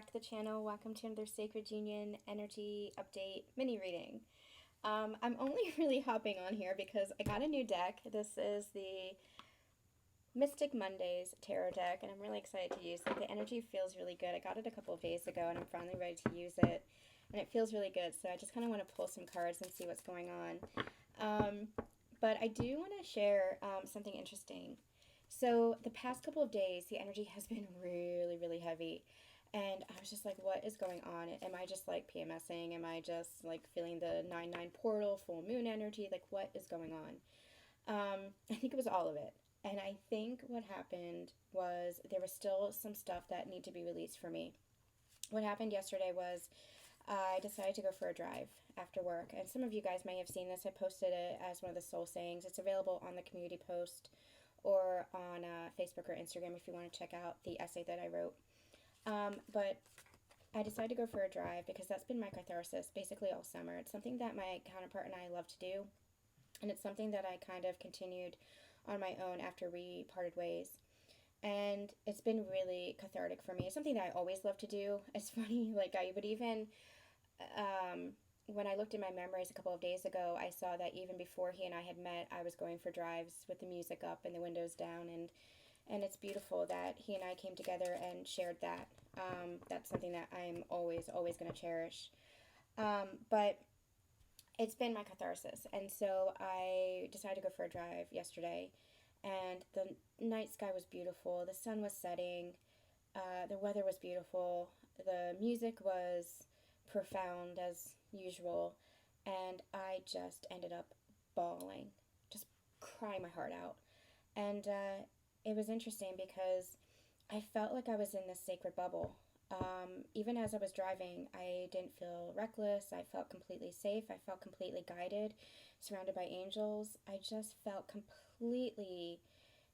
to the channel. Welcome to another Sacred Union Energy Update mini reading. I'm only really hopping on here because I got a new deck. This is the Mystic Mondays Tarot deck, and I'm really excited to use it. The energy feels really good. I got it a couple of days ago, and I'm finally ready to use it. And it feels really good, so I just kind of want to pull some cards and see what's going on. But I do want to share something interesting. So the past couple of days, the energy has been really, really heavy. And I was just like, what is going on? Am I just like PMSing? Am I just like feeling the 9/9 portal, full moon energy? Like, what is going on? I think it was all of it. And I think what happened was there was still some stuff that needed to be released for me. What happened yesterday was I decided to go for a drive after work. And some of you guys may have seen this. I posted it as one of the soul sayings. It's available on the community post or on Facebook or Instagram if you want to check out the essay that I wrote. But I decided to go for a drive because that's been my catharsis basically all summer. It's something that my counterpart and I love to do, and it's something that I kind of continued on my own after we parted ways. And it's been really cathartic for me. It's something that I always love to do. It's funny, like I would even, when I looked at my memories a couple of days ago, I saw that even before he and I had met, I was going for drives with the music up and the windows down, and it's beautiful that he and I came together and shared that. That's something that I'm always going to cherish. But it's been my catharsis, and so I decided to go for a drive yesterday, and the night sky was beautiful, the sun was setting, the weather was beautiful, the music was profound as usual, and I just ended up bawling, just crying my heart out. And it was interesting because I felt like I was in this sacred bubble. Even as I was driving, I didn't feel reckless. I felt completely safe. I felt completely guided, surrounded by angels. I just felt completely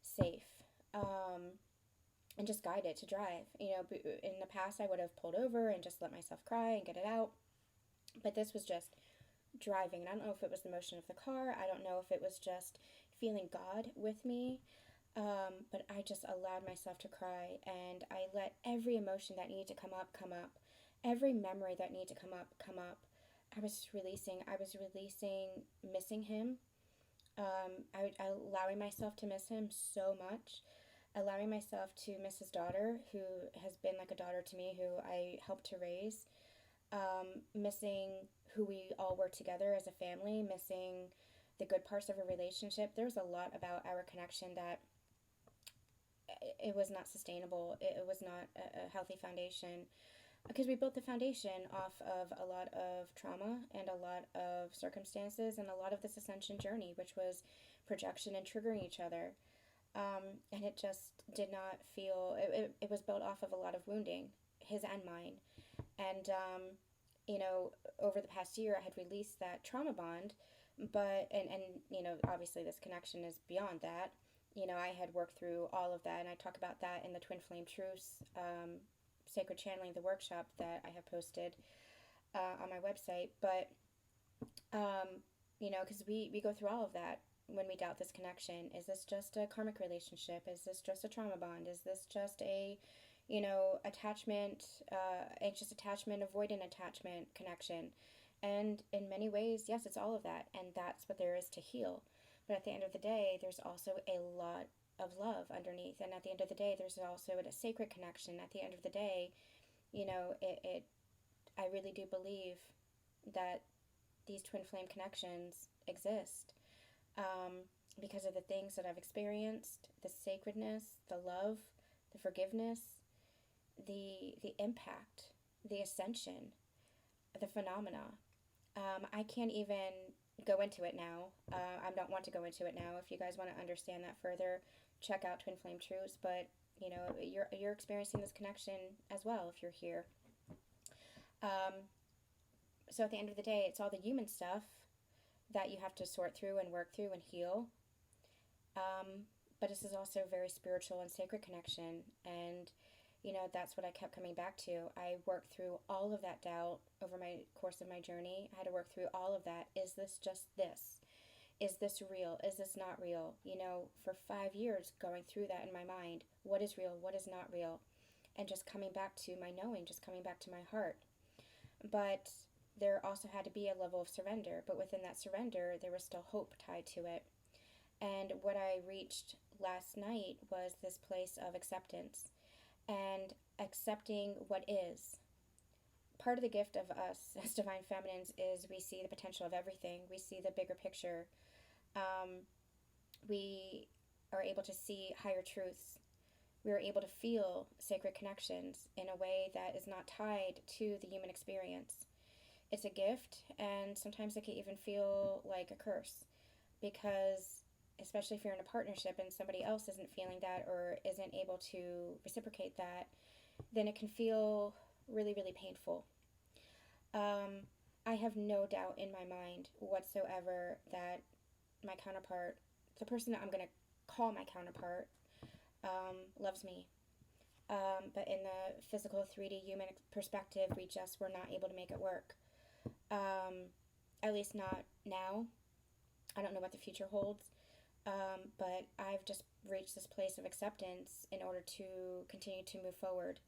safe, and just guided to drive. You know, in the past, I would have pulled over and just let myself cry and get it out. But this was just driving. And I don't know if it was the motion of the car. I don't know if it was just feeling God with me. But I just allowed myself to cry, and I let every emotion that needed to come up, come up. Every memory that needed to come up, come up. I was releasing missing him. Allowing myself to miss him so much. Allowing myself to miss his daughter, who has been like a daughter to me, who I helped to raise. Missing who we all were together as a family. Missing the good parts of a relationship. There was a lot about our connection that it was not sustainable. It was not a healthy foundation because we built the foundation off of a lot of trauma and a lot of circumstances and a lot of this ascension journey, which was projection and triggering each other. And it just did not feel, it was built off of a lot of wounding, his and mine. And, you know, over the past year, I had released that trauma bond, but, and you know, obviously this connection is beyond that. You know, I had worked through all of that, and I talk about that in the Twin Flame Truths Sacred Channeling, the workshop that I have posted on my website. But, you know, because we go through all of that when we doubt this connection. Is this just a karmic relationship? Is this just a trauma bond? Is this just a, you know, attachment, anxious attachment, avoidant attachment connection? And in many ways, yes, it's all of that, and that's what there is to heal. But at the end of the day, there's also a lot of love underneath. And at the end of the day, there's also a sacred connection. At the end of the day, you know, I really do believe that these twin flame connections exist, because of the things that I've experienced, the sacredness, the love, the forgiveness, the impact, the ascension, the phenomena. I can't even go into it now. I don't want to go into it now. If you guys want to understand that further, check out Twin Flame Truths. But you know, you're experiencing this connection as well if you're here. So at the end of the day, it's all the human stuff that you have to sort through and work through and heal. But this is also a very spiritual and sacred connection, and you know, that's what I kept coming back to. I worked through all of that doubt over my course of my journey. I had to work through all of that. Is this just this? Is this real? Is this not real? You know, for 5 years going through that in my mind. What is real? What is not real? and just coming back to my knowing, just coming back to my heart. But there also had to be a level of surrender. But within that surrender, there was still hope tied to it. And what I reached last night was this place of acceptance and accepting what is. Part of the gift of us as divine feminines is we see the potential of everything. We see the bigger picture. We are able to see higher truths. We are able to feel sacred connections in a way that is not tied to the human experience. It's a gift, and sometimes it can even feel like a curse because, especially if you're in a partnership and somebody else isn't feeling that or isn't able to reciprocate that, then it can feel really, really painful. I have no doubt in my mind whatsoever that my counterpart, the person that I'm going to call my counterpart, loves me. But in the physical 3D human perspective, we just were not able to make it work. At least not now. I don't know what the future holds. But I've just reached this place of acceptance in order to continue to move forward.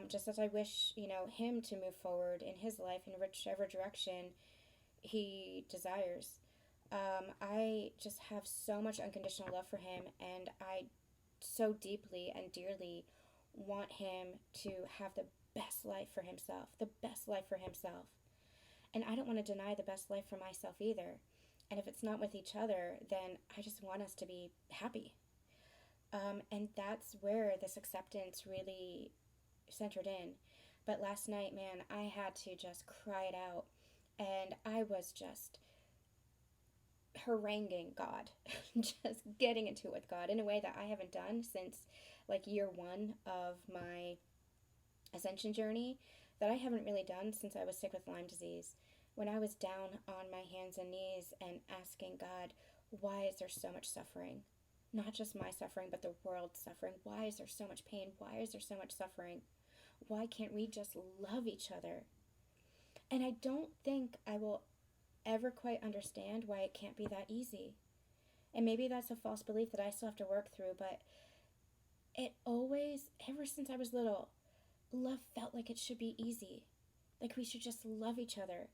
Just as I wish, him to move forward in his life in whichever direction he desires. I just have so much unconditional love for him, and I so deeply and dearly want him to have the best life for himself, the best life for himself. And I don't want to deny the best life for myself either. And if it's not with each other, then I just want us to be happy. And that's where this acceptance really centered in. But last night, man, I had to just cry it out. And I was just haranguing God, just getting into it with God in a way that I haven't done since like year one of my ascension journey, that I haven't really done since I was sick with Lyme disease. When I was down on my hands and knees and asking God, why is there so much suffering? Not just my suffering, but the world's suffering. Why is there so much pain? Why is there so much suffering? Why can't we just love each other? And I don't think I will ever quite understand why it can't be that easy. And maybe that's a false belief that I still have to work through, but it always, ever since I was little, love felt like it should be easy. Like we should just love each other.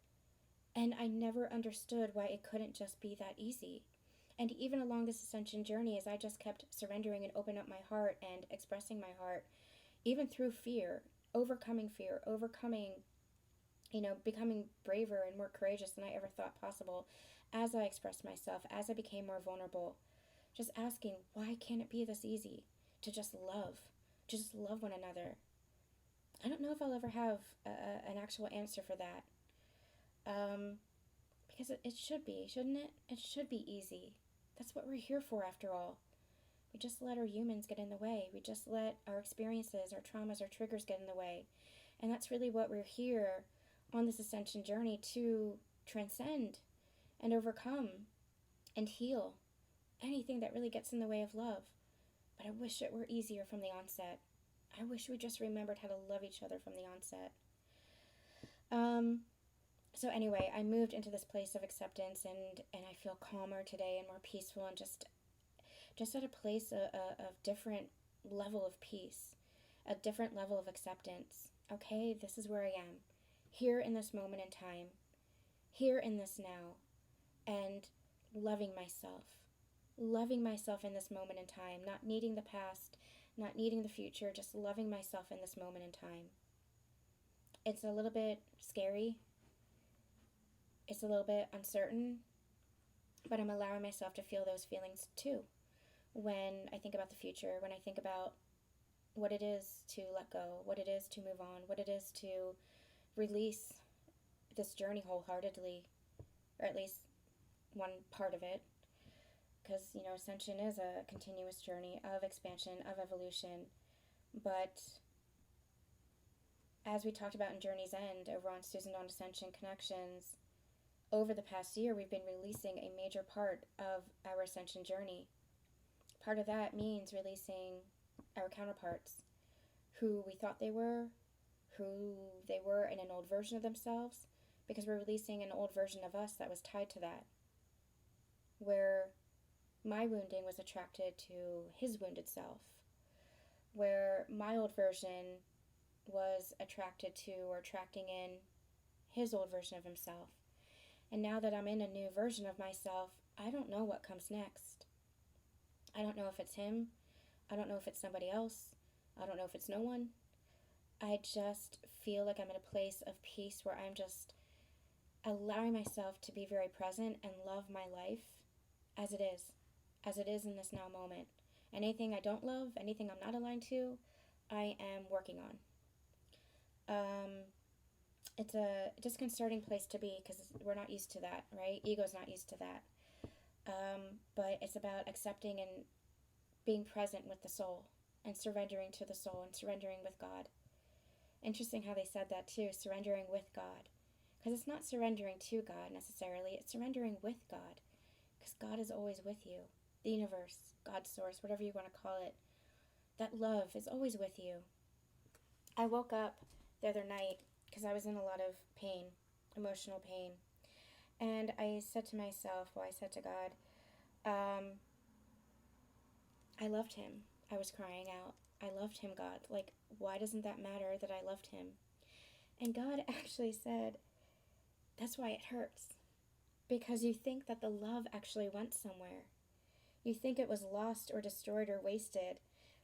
And I never understood why it couldn't just be that easy. And even along this ascension journey, as I just kept surrendering and opening up my heart and expressing my heart, even through fear, overcoming, becoming braver and more courageous than I ever thought possible, as I expressed myself, as I became more vulnerable, just asking, why can't it be this easy to just love one another? I don't know if I'll ever have an actual answer for that. Because it should be, shouldn't it? It should be easy. That's what we're here for, after all. We just let our humans get in the way. We just let our experiences, our traumas, our triggers get in the way. And that's really what we're here on this ascension journey to transcend and overcome and heal anything that really gets in the way of love. But I wish it were easier from the onset. I wish we just remembered how to love each other from the onset. So anyway, I moved into this place of acceptance, and I feel calmer today and more peaceful, and just at a place of different level of peace, a different level of acceptance. Okay, this is where I am, here in this moment in time, here in this now, and loving myself in this moment in time, not needing the past, not needing the future, just loving myself in this moment in time. It's a little bit scary. It's a little bit uncertain, but I'm allowing myself to feel those feelings too. When I think about the future, when I think about what it is to let go, what it is to move on, what it is to release this journey wholeheartedly, or at least one part of it. Because, ascension is a continuous journey of expansion, of evolution. But as we talked about in Journey's End over on Susan Dawn Ascension Connections, over the past year, we've been releasing a major part of our ascension journey. Part of that means releasing our counterparts, who we thought they were, who they were in an old version of themselves, because we're releasing an old version of us that was tied to that, where my wounding was attracted to his wounded self, where my old version was attracted to or attracting in his old version of himself. And now that I'm in a new version of myself, I don't know what comes next. I don't know if it's him. I don't know if it's somebody else. I don't know if it's no one. I just feel like I'm in a place of peace where I'm just allowing myself to be very present and love my life as it is in this now moment. Anything I don't love, anything I'm not aligned to, I am working on. It's a disconcerting place to be because we're not used to that, right? Ego's not used to that. But it's about accepting and being present with the soul and surrendering to the soul and surrendering with God. Interesting how they said that too, surrendering with God. Because it's not surrendering to God necessarily, it's surrendering with God. Because God is always with you. The universe, God's source, whatever you want to call it. That love is always with you. I woke up the other night because I was in a lot of pain, emotional pain. And I said to myself, I said to God, I loved him. I was crying out. I loved him, God. Like, why doesn't that matter that I loved him? And God actually said, that's why it hurts. Because you think that the love actually went somewhere. You think it was lost or destroyed or wasted.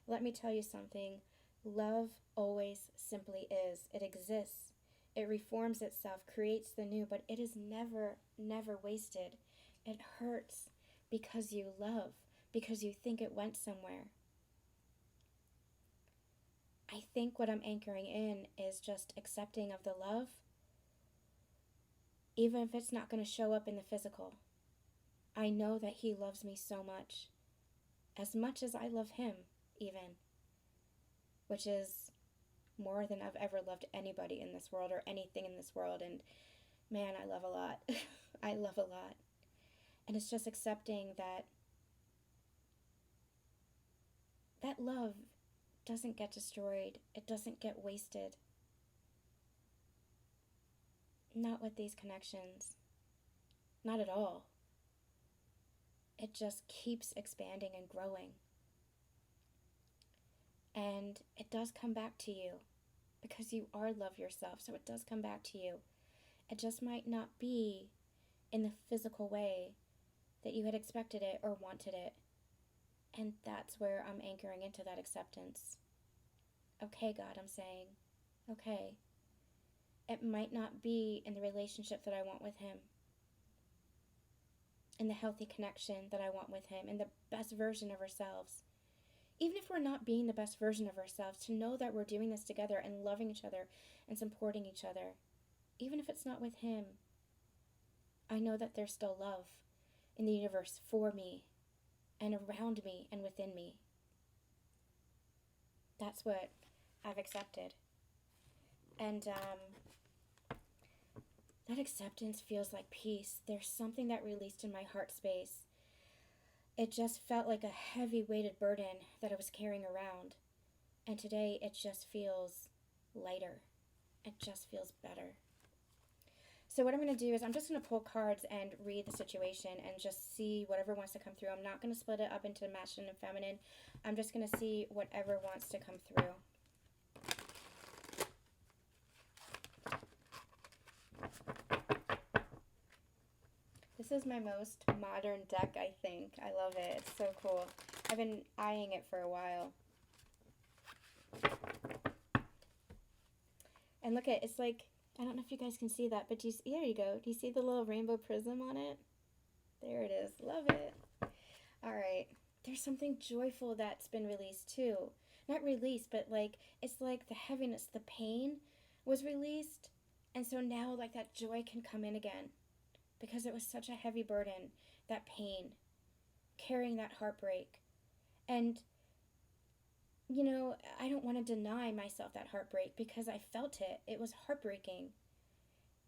Let me tell you something. Love always simply is. It exists. It reforms itself, creates the new, but it is never, never wasted. It hurts because you love, because you think it went somewhere. I think what I'm anchoring in is just accepting of the love, even if it's not going to show up in the physical. I know that he loves me so much as I love him, even, which is more than I've ever loved anybody in this world or anything in this world. And man, I love a lot. I love a lot. And it's just accepting that love doesn't get destroyed. It doesn't get wasted. Not with these connections. Not at all. It just keeps expanding and growing. And it does come back to you because you are love yourself, so it does come back to you. It just might not be in the physical way that you had expected it or wanted it. And that's where I'm anchoring into that acceptance. Okay, God, I'm saying, okay. It might not be in the relationship that I want with him, in the healthy connection that I want with him, in the best version of ourselves. Even if we're not being the best version of ourselves, to know that we're doing this together and loving each other and supporting each other, even if it's not with him, I know that there's still love in the universe for me and around me and within me. That's what I've accepted. And that acceptance feels like peace. There's something that released in my heart space. It just felt like a heavy weighted burden that I was carrying around. And today it just feels lighter. It just feels better. So what I'm going to do is I'm just going to pull cards and read the situation and just see whatever wants to come through. I'm not going to split it up into masculine and feminine. I'm just going to see whatever wants to come through. This is my most modern deck, I think. I love it. It's so cool. I've been eyeing it for a while. And look at, it's like, I don't know if you guys can see that, but there you go. Do you see the little rainbow prism on it? There it is. Love it. All right. There's something joyful that's been released too. Not released, but like, it's like the heaviness, the pain was released. And so now like that joy can come in again. Because it was such a heavy burden, that pain, carrying that heartbreak. And, you know, I don't want to deny myself that heartbreak because I felt it. It was heartbreaking.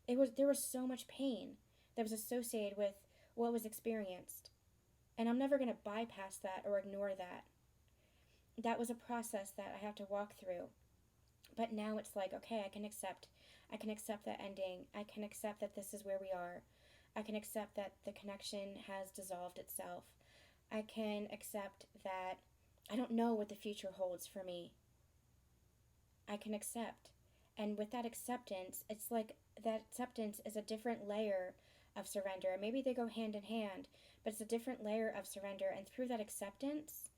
There was so much pain that was associated with what was experienced. And I'm never going to bypass that or ignore that. That was a process that I have to walk through. But now it's like, okay, I can accept that ending. I can accept that this is where we are. I can accept that the connection has dissolved itself. I can accept that I don't know what the future holds for me. I can accept. And with that acceptance, it's like that acceptance is a different layer of surrender. Maybe they go hand in hand, but it's a different layer of surrender. And through that acceptance,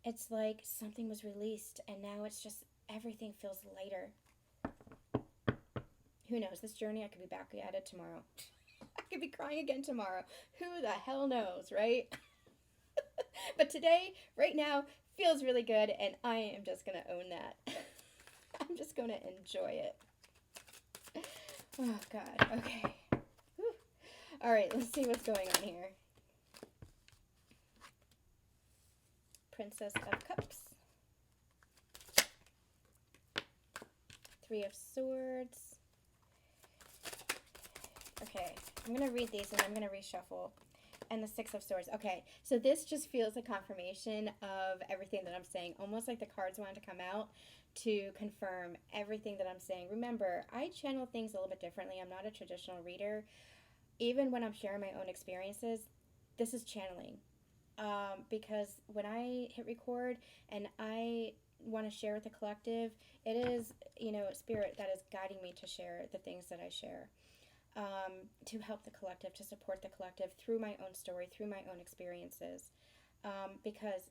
it's like something was released and now it's just everything feels lighter. Who knows? This journey, I could be back at it tomorrow. I could be crying again tomorrow. Who the hell knows, right? But today, right now, feels really good, and I am just going to own that. I'm just going to enjoy it. Oh, God. Okay. Whew. All right, let's see what's going on here. Princess of Cups. Three of Swords. Okay, I'm going to read these and I'm going to reshuffle. And the Six of Swords. Okay, so this just feels a confirmation of everything that I'm saying. Almost like the cards wanted to come out to confirm everything that I'm saying. Remember, I channel things a little bit differently. I'm not a traditional reader. Even when I'm sharing my own experiences, this is channeling. Because when I hit record and I want to share with the collective, it is, spirit that is guiding me to share the things that I share. To help the collective, to support the collective through my own story, through my own experiences. Because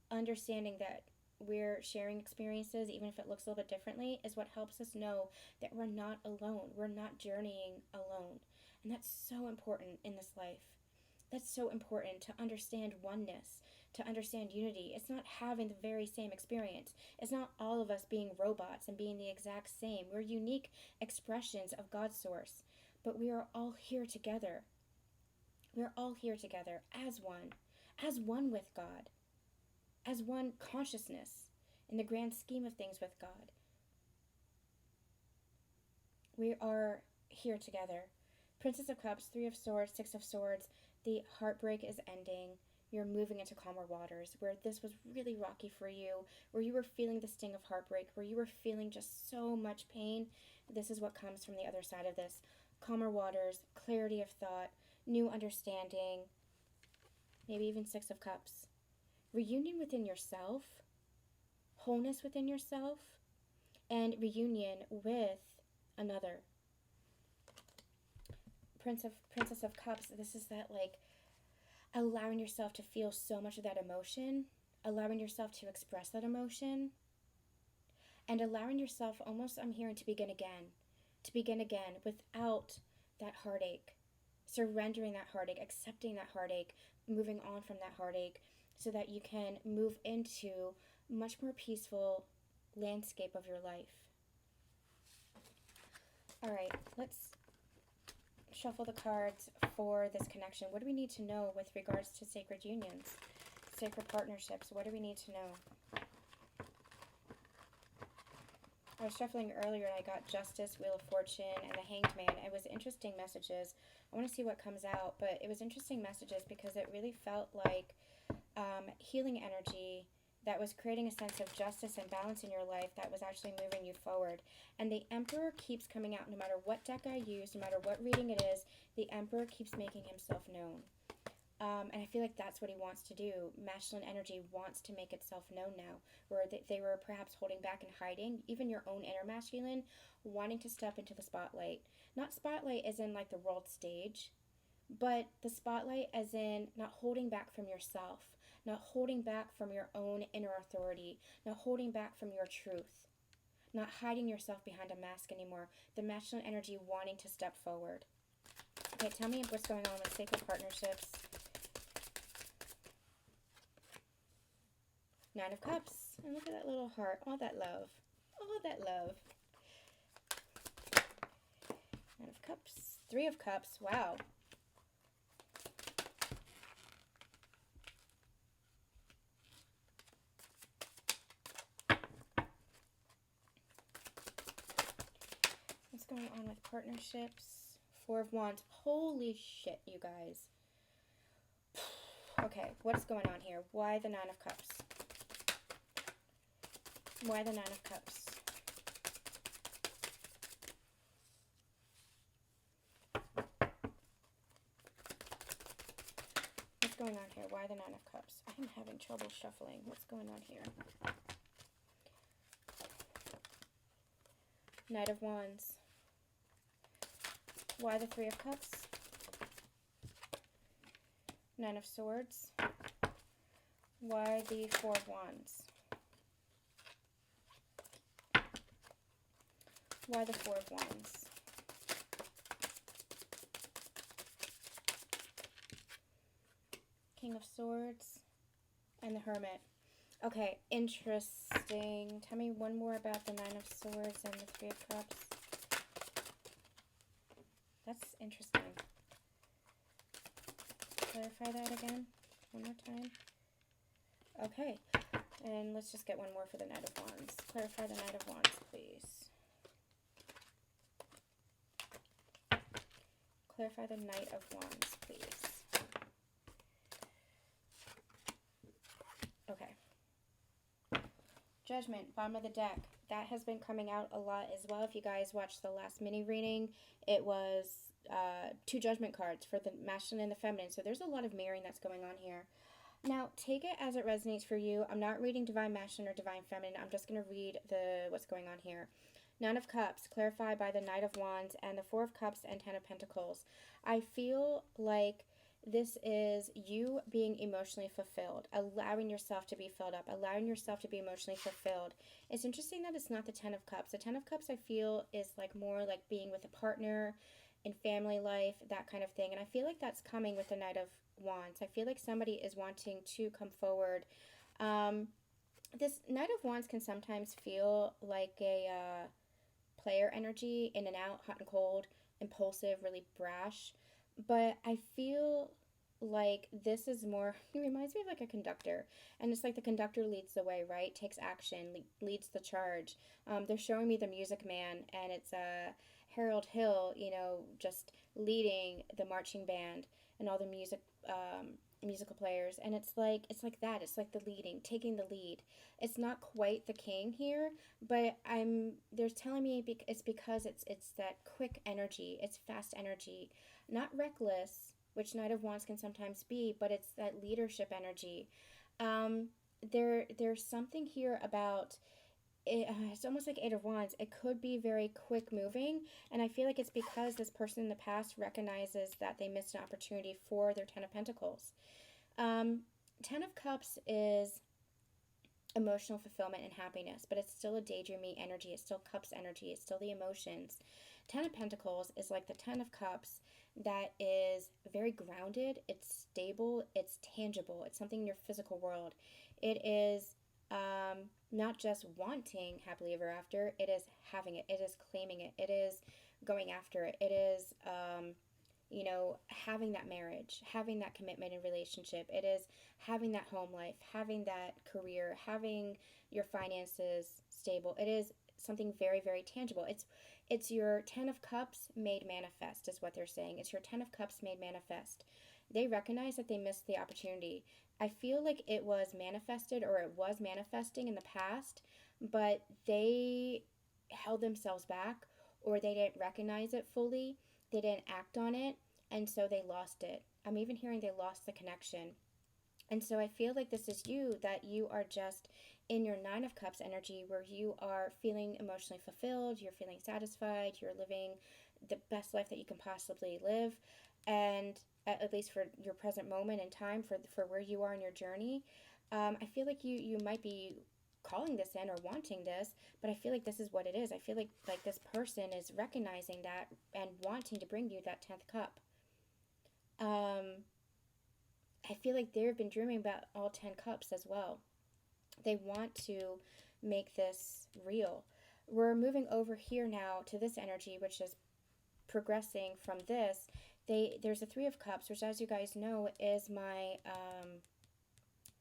understanding that we're sharing experiences, even if it looks a little bit differently, is what helps us know that we're not alone. We're not journeying alone. And that's so important in this life. That's so important to understand oneness, to understand unity. It's not having the very same experience. It's not all of us being robots and being the exact same. We're unique expressions of God's source. But we are all here together. We're all here together as one with God, as one consciousness in the grand scheme of things with God. We are here together. Princess of Cups, Three of Swords, Six of Swords. The heartbreak is ending. You're moving into calmer waters, where this was really rocky for you, where you were feeling the sting of heartbreak, where you were feeling just so much pain. This is what comes from the other side of this. Calmer waters, clarity of thought, new understanding, maybe even Six of Cups. Reunion within yourself, wholeness within yourself, and reunion with another. Princess of Cups, this is that like allowing yourself to feel so much of that emotion, allowing yourself to express that emotion, and allowing yourself almost, I'm hearing, to begin again without that heartache, surrendering that heartache, accepting that heartache, moving on from that heartache so that you can move into a much more peaceful landscape of your life. All right, let's shuffle the cards for this connection. What do we need to know with regards to sacred unions, sacred partnerships? What do we need to know? I was shuffling earlier and I got Justice, Wheel of Fortune, and the Hanged Man. It was interesting messages. I want to see what comes out, but it was interesting messages because it really felt like healing energy that was creating a sense of justice and balance in your life that was actually moving you forward. And the Emperor keeps coming out no matter what deck I use, no matter what reading it is, the Emperor keeps making himself known. And I feel like that's what he wants to do. Masculine energy wants to make itself known now, where they were perhaps holding back and hiding, even your own inner masculine, wanting to step into the spotlight. Not spotlight as in like the world stage, but the spotlight as in not holding back from yourself, not holding back from your own inner authority, not holding back from your truth, not hiding yourself behind a mask anymore. The masculine energy wanting to step forward. Okay, tell me what's going on with sacred partnerships. Nine of Cups. And look at that little heart. All that love. All that love. Nine of Cups. Three of Cups. Wow. What's going on with partnerships? Four of Wands. Holy shit, you guys. Okay, what's going on here? Why the Nine of Cups? Why the Nine of Cups? going on here? Why the Nine of Cups? I am having trouble shuffling. What's going on here? Knight of Wands. Why the Three of Cups? Nine of Swords. Why the Four of Wands? Why the Four of Wands? King of Swords and the Hermit. Okay, interesting. Tell me one more about the Nine of Swords and the Three of Cups. That's interesting. Clarify that again, one more time. Okay, and let's just get one more for the Knight of Wands. Clarify the Knight of Wands, please. Clarify the Knight of Wands, please. Okay. Judgment, bottom of the deck. That has been coming out a lot as well. If you guys watched the last mini reading, it was 2 judgment cards for the masculine and the feminine. So there's a lot of mirroring that's going on here. Now, take it as it resonates for you. I'm not reading divine masculine or divine feminine. I'm just going to read what's going on here. Nine of Cups, clarified by the Knight of Wands, and the Four of Cups and Ten of Pentacles. I feel like this is you being emotionally fulfilled, allowing yourself to be filled up, allowing yourself to be emotionally fulfilled. It's interesting that it's not the Ten of Cups. The Ten of Cups, I feel, is like more like being with a partner in family life, that kind of thing. And I feel like that's coming with the Knight of Wands. I feel like somebody is wanting to come forward. This Knight of Wands can sometimes feel like a player energy, in and out, hot and cold, impulsive, really brash. But I feel like this is more, he reminds me of like a conductor. And it's like the conductor leads the way, right? Takes action, leads the charge. They're showing me the Music Man, and it's Harold Hill, you know, just leading the marching band and all the musical players. And it's like that. It's like the leading, taking the lead. It's not quite the king here, but they're telling me it's because it's that quick energy. It's fast energy, not reckless, which Knight of Wands can sometimes be, but it's that leadership energy. There's something here about it, it's almost like Eight of Wands. It could be very quick moving, and I feel like it's because this person in the past recognizes that they missed an opportunity for their Ten of Pentacles. Ten of Cups is emotional fulfillment and happiness, but it's still a daydreamy energy. It's still Cups energy. It's still the emotions. Ten of Pentacles is like the Ten of Cups that is very grounded. It's stable. It's tangible. It's something in your physical world. It is not just wanting happily ever after. It is having it. It is claiming it. It is going after it. It is having that marriage, having that commitment and relationship. It is having that home life, having that career, having your finances stable. It is something very, very tangible. It's your Ten of Cups made manifest, is what they're saying. It's your Ten of Cups made manifest. They recognize that they missed the opportunity. I feel like it was manifested, or it was manifesting in the past, but they held themselves back, or they didn't recognize it fully. They didn't act on it, and so they lost it. I'm even hearing they lost the connection. And so I feel like this is you, that you are just in your Nine of Cups energy, where you are feeling emotionally fulfilled, you're feeling satisfied, you're living the best life that you can possibly live, and at least for your present moment in time, for where you are in your journey. I feel like you might be calling this in or wanting this, but I feel like this is what it is. I feel like this person is recognizing that and wanting to bring you that 10th cup. I feel like they've been dreaming about all 10 cups as well. They want to make this real. We're moving over here now to this energy, which is progressing from this. There's a Three of Cups, which, as you guys know, is my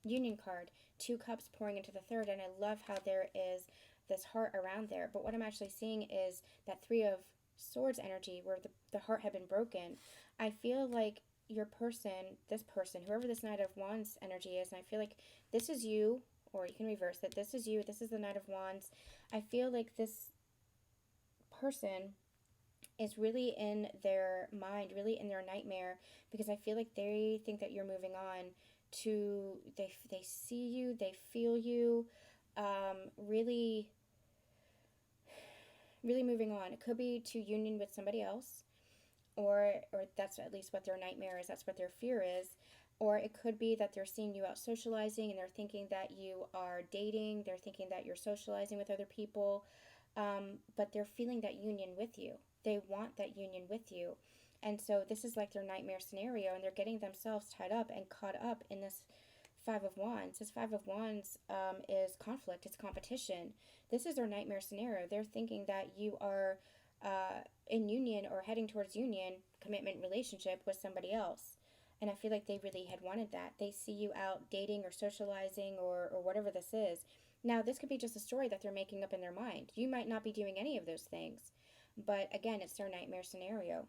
union card. 2 cups pouring into the third, and I love how there is this heart around there. But what I'm actually seeing is that Three of Swords energy, where the heart had been broken. I feel like your person, this person, whoever this Knight of Wands energy is, and I feel like this is you, or you can reverse it. This is you. This is the Knight of Wands. I feel like this person is really in their mind, really in their nightmare, because I feel like they think that you're moving on to, they see you, they feel you, really, really moving on. It could be to union with somebody else, or that's at least what their nightmare is, that's what their fear is. Or it could be that they're seeing you out socializing and they're thinking that you are dating, they're thinking that you're socializing with other people, but they're feeling that union with you. They want that union with you. And so this is like their nightmare scenario, and they're getting themselves tied up and caught up in this Five of Wands. This Five of Wands is conflict, it's competition. This is their nightmare scenario. They're thinking that you are in union or heading towards union, commitment, relationship with somebody else. And I feel like they really had wanted that. They see you out dating or socializing or whatever this is. Now, this could be just a story that they're making up in their mind. You might not be doing any of those things. But again, it's their nightmare scenario.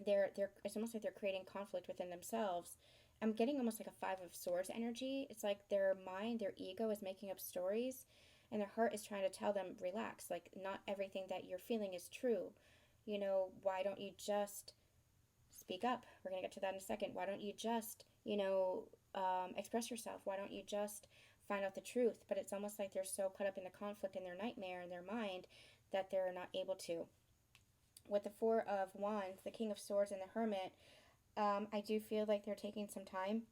It's almost like they're creating conflict within themselves. I'm getting almost like a Five of Swords energy. It's like their mind, their ego is making up stories, and their heart is trying to tell them, relax, like not everything that you're feeling is true. Why don't you just speak up? We're going to get to that in a second. Why don't you just, express yourself? Why don't you just find out the truth? But it's almost like they're so caught up in the conflict in their nightmare, in their mind, that they're not able to. With the Four of Wands, the King of Swords, and the Hermit, I do feel like they're taking some time,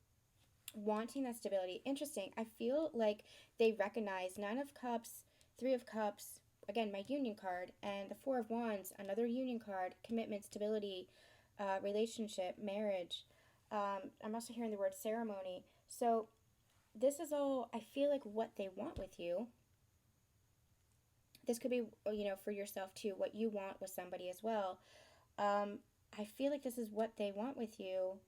wanting that stability. Interesting. I feel like they recognize Nine of Cups, Three of Cups, again, my union card, and the Four of Wands, another union card, commitment, stability, relationship, marriage. I'm also hearing the word ceremony. So this is all, I feel like, what they want with you. This could be, for yourself too, what you want with somebody as well. I feel like this is what they want with you.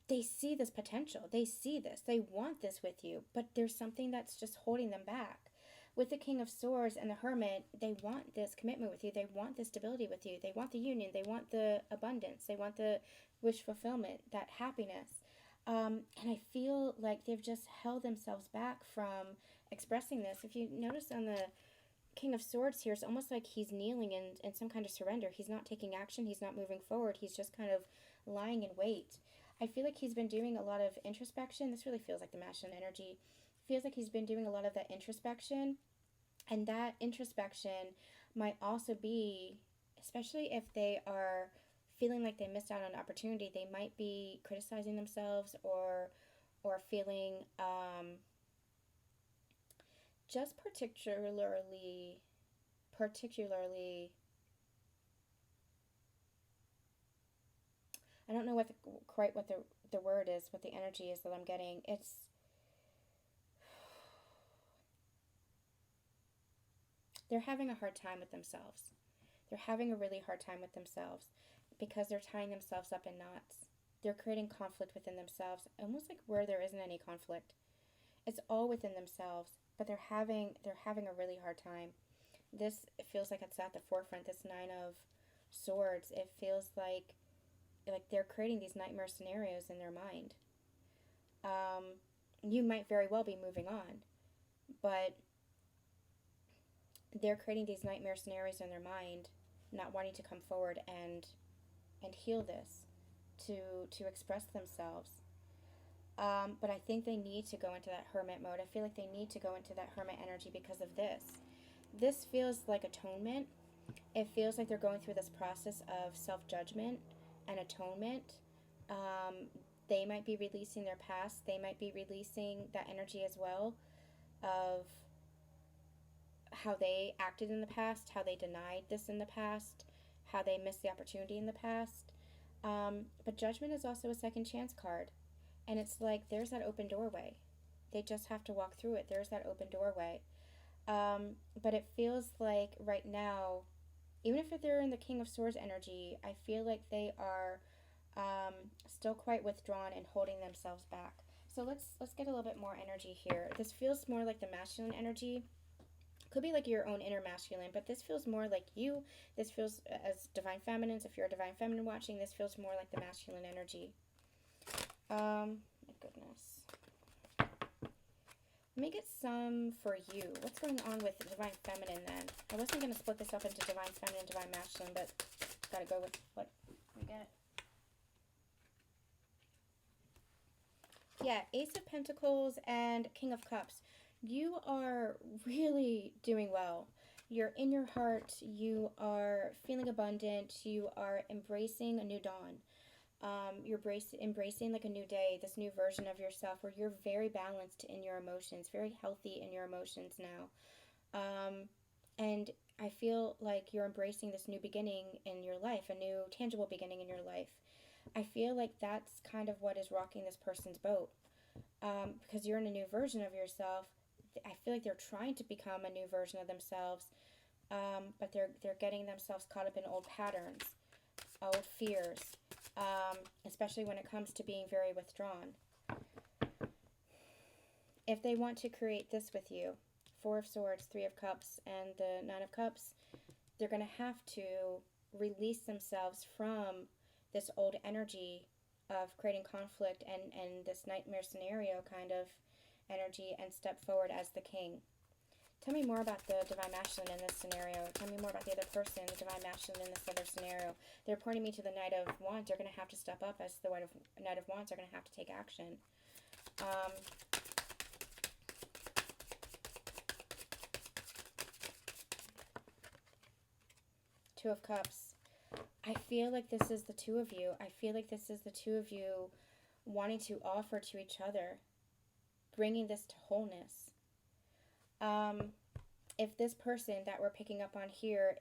They see this potential. They see this. They want this with you, but there's something that's just holding them back. With the King of Swords and the Hermit, they want this commitment with you. They want this stability with you. They want the union. They want the abundance. They want the wish fulfillment, that happiness. And I feel like they've just held themselves back from expressing this. If you notice on the King of Swords here, it's almost like he's kneeling in some kind of surrender. He's not taking action. He's not moving forward. He's just kind of lying in wait. I feel like he's been doing a lot of introspection. This really feels like the masculine energy. Feels like he's been doing a lot of that introspection. And that introspection might also be, especially if they are feeling like they missed out on an opportunity, they might be criticizing themselves or feeling just particularly I don't know quite what the word is, what the energy is that I'm getting. They're having a hard time with themselves. They're having a really hard time with themselves because they're tying themselves up in knots. They're creating conflict within themselves, almost like where there isn't any conflict. It's all within themselves, but they're having a really hard time. This, it feels like it's at the forefront. This Nine of Swords, it feels like they're creating these nightmare scenarios in their mind. You might very well be moving on, but they're creating these nightmare scenarios in their mind, not wanting to come forward and heal this, to express themselves. But I think they need to go into that hermit mode. I feel like they need to go into that hermit energy because of this. This feels like atonement. It feels like they're going through this process of self-judgment and atonement. They might be releasing their past. They might be releasing that energy as well of how they acted in the past, how they denied this in the past, how they missed the opportunity in the past. But Judgment is also a second chance card. And it's like there's that open doorway. They just have to walk through it. There's that open doorway. But it feels like right now, even if they're in the King of Swords energy, I feel like they are still quite withdrawn and holding themselves back. So let's get a little bit more energy here. This feels more like the masculine energy. Could be like your own inner masculine, but this feels more like you. This feels as divine feminines. If you're a divine feminine watching, this feels more like the masculine energy. My goodness. Let me get some for you. What's going on with Divine Feminine then? I wasn't going to split this up into Divine Feminine and Divine Masculine, but gotta go with what we get. Yeah, Ace of Pentacles and King of Cups. You are really doing well. You're in your heart. You are feeling abundant. You are embracing a new dawn. You're embracing like a new day, this new version of yourself where you're very balanced in your emotions, very healthy in your emotions now. And I feel like you're embracing this new beginning in your life, a new tangible beginning in your life. I feel like that's kind of what is rocking this person's boat. Because you're in a new version of yourself. I feel like they're trying to become a new version of themselves, but they're getting themselves caught up in old patterns, old fears, especially when it comes to being very withdrawn. If they want to create this with you, Four of Swords, Three of Cups, and the Nine of Cups, they're going to have to release themselves from this old energy of creating conflict and this nightmare scenario kind of energy and step forward as the king. Tell me more about the Divine Masculine in this scenario. Tell me more about the other person, the Divine Masculine in this other scenario. They're pointing me to the Knight of Wands. They're going to have to step up as the Knight of Wands. They're going to have to take action. Two of Cups. I feel like this is the two of you. I feel like this is the two of you wanting to offer to each other, bringing this to wholeness. If this person that we're picking up on here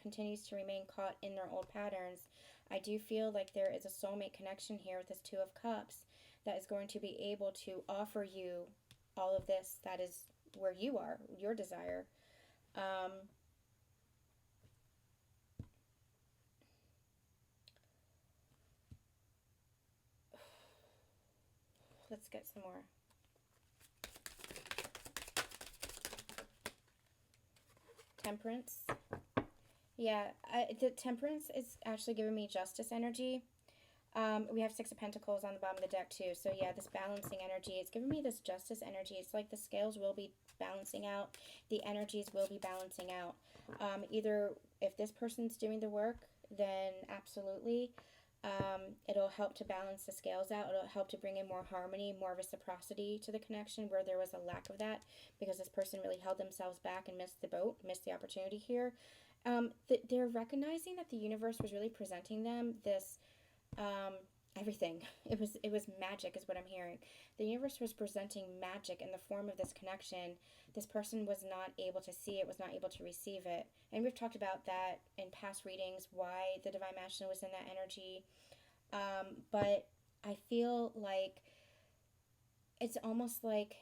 continues to remain caught in their old patterns, I do feel like there is a soulmate connection here with this Two of Cups that is going to be able to offer you all of this that is where you are, your desire. Let's get some more. Temperance. Yeah, the Temperance is actually giving me justice energy. We have Six of Pentacles on the bottom of the deck too. So yeah, this balancing energy, it's giving me this justice energy. It's like the scales will be balancing out. The energies will be balancing out. Either if this person's doing the work, then absolutely. It'll help to balance the scales out. It'll help to bring in more harmony, more reciprocity to the connection where there was a lack of that because this person really held themselves back and missed the boat, missed the opportunity here. They're recognizing that the universe was really presenting them this everything. It was magic is what I'm hearing. The universe was presenting magic in the form of this connection. This person was not able to see it, was not able to receive it. And we've talked about that in past readings, why the Divine Masculine was in that energy. But I feel like it's almost like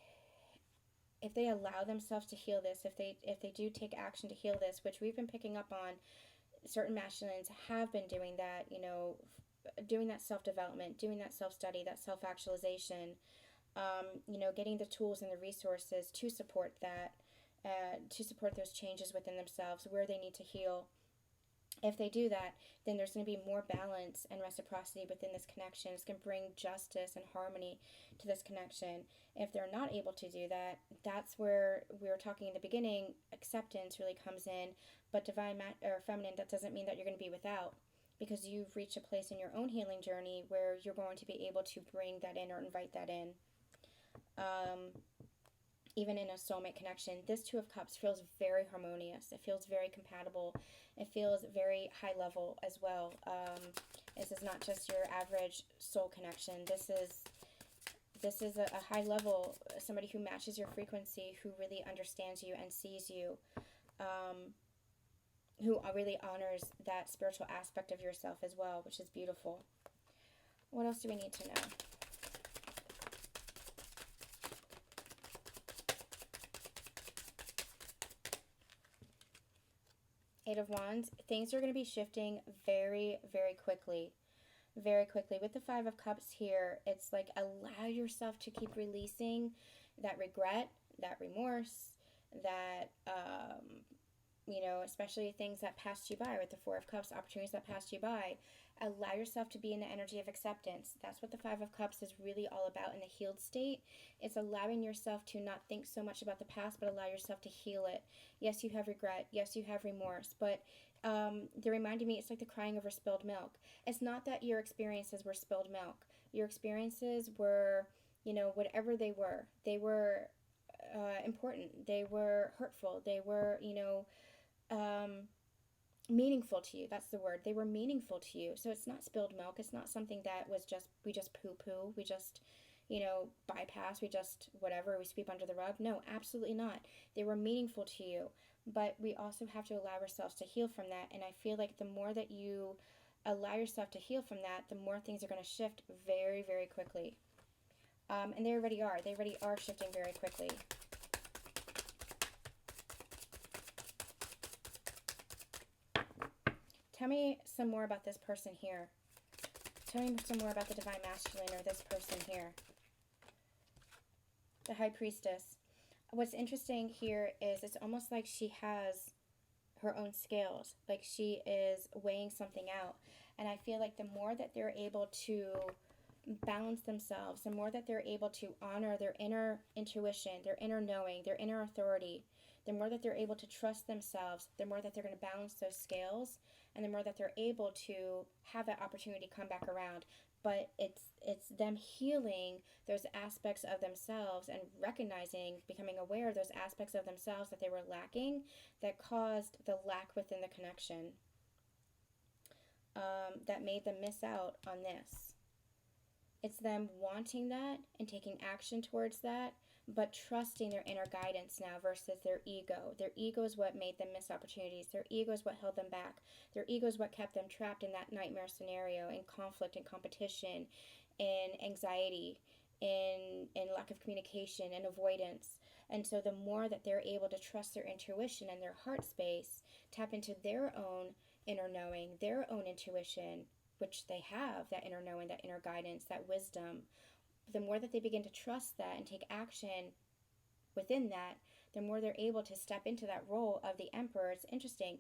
if they allow themselves to heal this, if they do take action to heal this, which we've been picking up on, certain masculines have been doing that, doing that self-development, doing that self-study, that self-actualization, getting the tools and the resources to support that, to support those changes within themselves, where they need to heal. If they do that, then there's going to be more balance and reciprocity within this connection. It's going to bring justice and harmony to this connection. If they're not able to do that, that's where we were talking in the beginning, acceptance really comes in. But divine or feminine, that doesn't mean that you're going to be without, because you've reached a place in your own healing journey where you're going to be able to bring that in or invite that in. Even in a soulmate connection, this Two of Cups feels very harmonious. It feels very compatible. It feels very high level as well. This is not just your average soul connection. This is a high level, somebody who matches your frequency, who really understands you and sees you, who really honors that spiritual aspect of yourself as well, which is beautiful. What else do we need to know? Eight of Wands. Things are going to be shifting very, very quickly. Very quickly. With the Five of Cups here, it's like allow yourself to keep releasing that regret, that remorse, that, especially things that passed you by with the Four of Cups, opportunities that passed you by. Allow yourself to be in the energy of acceptance. That's what the Five of Cups is really all about in the healed state. It's allowing yourself to not think so much about the past, but allow yourself to heal it. Yes, you have regret. Yes, you have remorse. But they're reminding me it's like the crying over spilled milk. It's not that your experiences were spilled milk. Your experiences were, whatever they were. They were important. They were hurtful. They were, meaningful to you. That's the word. They were meaningful to you. So it's not spilled milk. It's not something that was just, we just poo poo. We just, bypass. We just, whatever, we sweep under the rug. No, absolutely not. They were meaningful to you. But we also have to allow ourselves to heal from that. And I feel like the more that you allow yourself to heal from that, the more things are going to shift very, very quickly. And they already are. They already are shifting very quickly. Tell me some more about this person here. Tell me some more about the Divine Masculine or this person here. The High Priestess. What's interesting here is it's almost like she has her own scales. Like she is weighing something out. And I feel like the more that they're able to balance themselves, the more that they're able to honor their inner intuition, their inner knowing, their inner authority, the more that they're able to trust themselves, the more that they're going to balance those scales, and the more that they're able to have that opportunity come back around. But it's them healing those aspects of themselves and recognizing, becoming aware of those aspects of themselves that they were lacking that caused the lack within the connection, that made them miss out on this. It's them wanting that and taking action towards that, but trusting their inner guidance now versus their ego. Their ego is what made them miss opportunities. Their ego is what held them back. Their ego is what kept them trapped in that nightmare scenario, in conflict, in competition, in anxiety, in lack of communication, and avoidance. And so the more that they're able to trust their intuition and their heart space, tap into their own inner knowing, their own intuition, which they have, that inner knowing, that inner guidance, that wisdom, the more that they begin to trust that and take action within that, the more they're able to step into that role of the Emperor. It's interesting.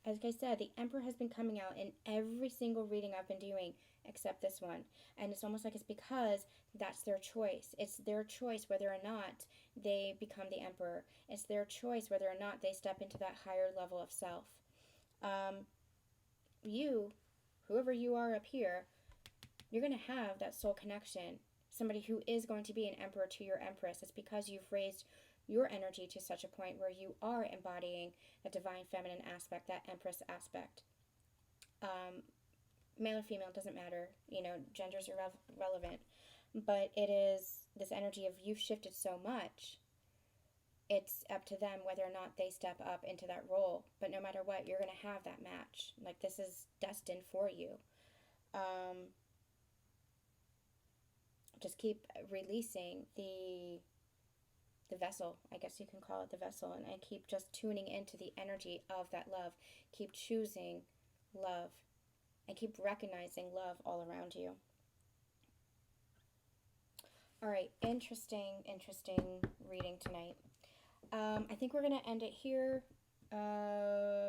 As I said, the Emperor has been coming out in every single reading I've been doing except this one. And it's almost like it's because that's their choice. It's their choice whether or not they become the Emperor. It's their choice whether or not they step into that higher level of self. Whoever you are up here, you're going to have that soul connection. Somebody who is going to be an emperor to your empress. It's because you've raised your energy to such a point where you are embodying that divine feminine aspect, that empress aspect. Male or female, doesn't matter. Genders are relevant. But it is this energy of you've shifted so much. It's up to them whether or not they step up into that role. But no matter what, you're going to have that match. Like, this is destined for you. Just keep releasing the vessel, I guess you can call it the vessel, and keep just tuning into the energy of that love. Keep choosing love, and keep recognizing love all around you. All right, interesting reading tonight. I think we're going to end it here.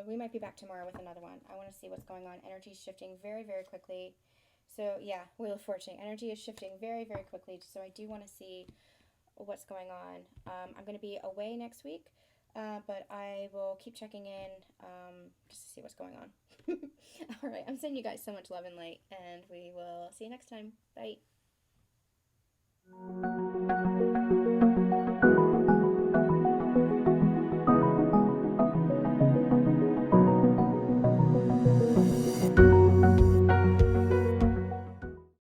We might be back tomorrow with another one. I want to see what's going on. Energy is shifting very, very quickly. So yeah, Wheel of Fortune. Energy is shifting very, very quickly. So I do want to see what's going on. I'm going to be away next week, but I will keep checking in just to see what's going on. All right, I'm sending you guys so much love and light, and we will see you next time. Bye.